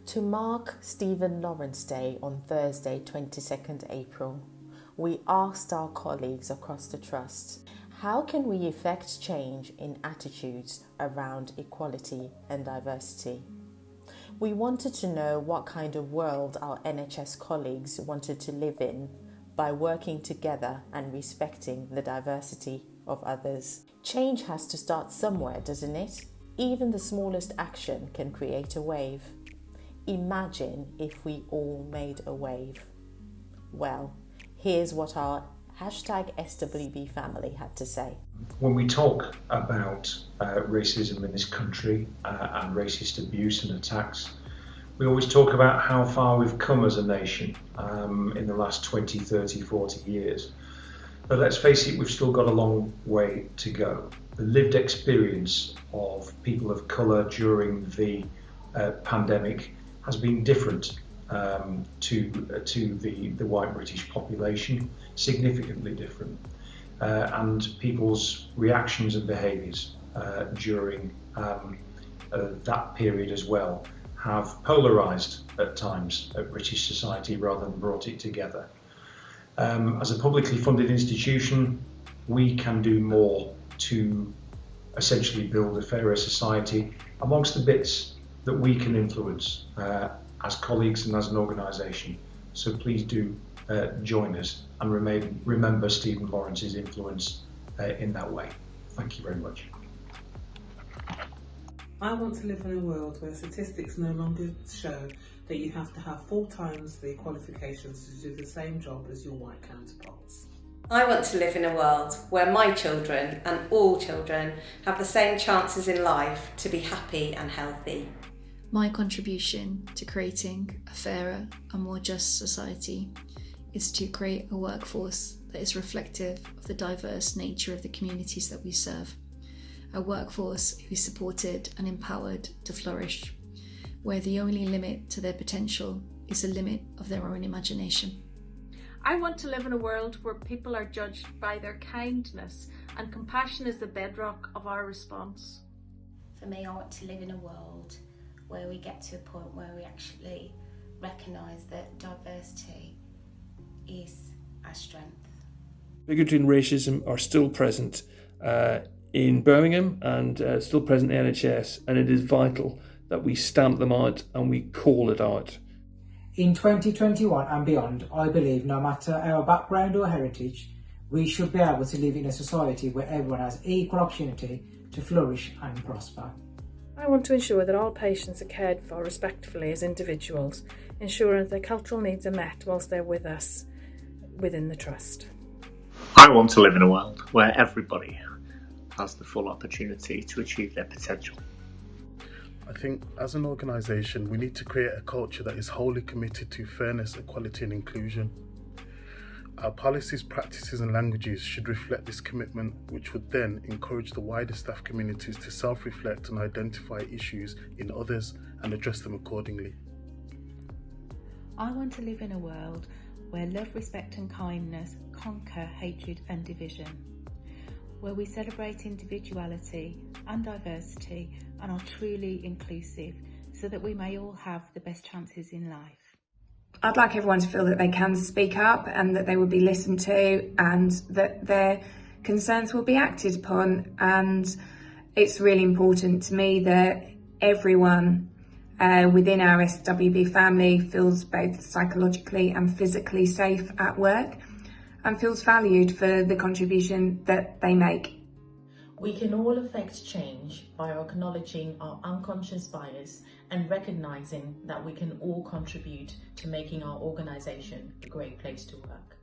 To mark Stephen Lawrence Day on Thursday, 22nd April, we asked our colleagues across the Trust, how can we effect change in attitudes around equality and diversity? We wanted to know what kind of world our NHS colleagues wanted to live in by working together and respecting the diversity of others. Change has to start somewhere, doesn't it? Even the smallest action can create a wave. Imagine if we all made a wave. Well, here's what our #SWB family had to say. When we talk about racism in this country and racist abuse and attacks, we always talk about how far we've come as a nation in the last 20, 30, 40 years. But let's face it, we've still got a long way to go. The lived experience of people of colour during the pandemic has been different to the white British population, significantly different. And people's reactions and behaviours during that period as well have polarised at times at British society rather than brought it together. As a publicly funded institution, we can do more to essentially build a fairer society amongst the bits that we can influence as colleagues and as an organisation. So please do join us and remember Stephen Lawrence's influence in that way. Thank you very much. I want to live in a world where statistics no longer show that you have to have 4 times the qualifications to do the same job as your white counterparts. I want to live in a world where my children and all children have the same chances in life to be happy and healthy. My contribution to creating a fairer and more just society is to create a workforce that is reflective of the diverse nature of the communities that we serve. A workforce who is supported and empowered to flourish, where the only limit to their potential is the limit of their own imagination. I want to live in a world where people are judged by their kindness and compassion is the bedrock of our response. For me, I want to live in a world where we get to a point where we actually recognise that diversity is our strength. Bigotry and racism are still present in Birmingham and still present in the NHS, and it is vital that we stamp them out and we call it out. In 2021 and beyond, I believe no matter our background or heritage, we should be able to live in a society where everyone has equal opportunity to flourish and prosper. I want to ensure that all patients are cared for respectfully as individuals, ensuring that their cultural needs are met whilst they're with us within the Trust. I want to live in a world where everybody has the full opportunity to achieve their potential. I think as an organisation we need to create a culture that is wholly committed to fairness, equality and inclusion. Our policies, practices and languages should reflect this commitment, which would then encourage the wider staff communities to self-reflect and identify issues in others and address them accordingly. I want to live in a world where love, respect and kindness conquer hatred and division, where we celebrate individuality and diversity and are truly inclusive so that we may all have the best chances in life. I'd like everyone to feel that they can speak up and that they will be listened to and that their concerns will be acted upon. And it's really important to me that everyone within our SWB family feels both psychologically and physically safe at work and feels valued for the contribution that they make. We can all affect change by acknowledging our unconscious bias and recognising that we can all contribute to making our organisation a great place to work.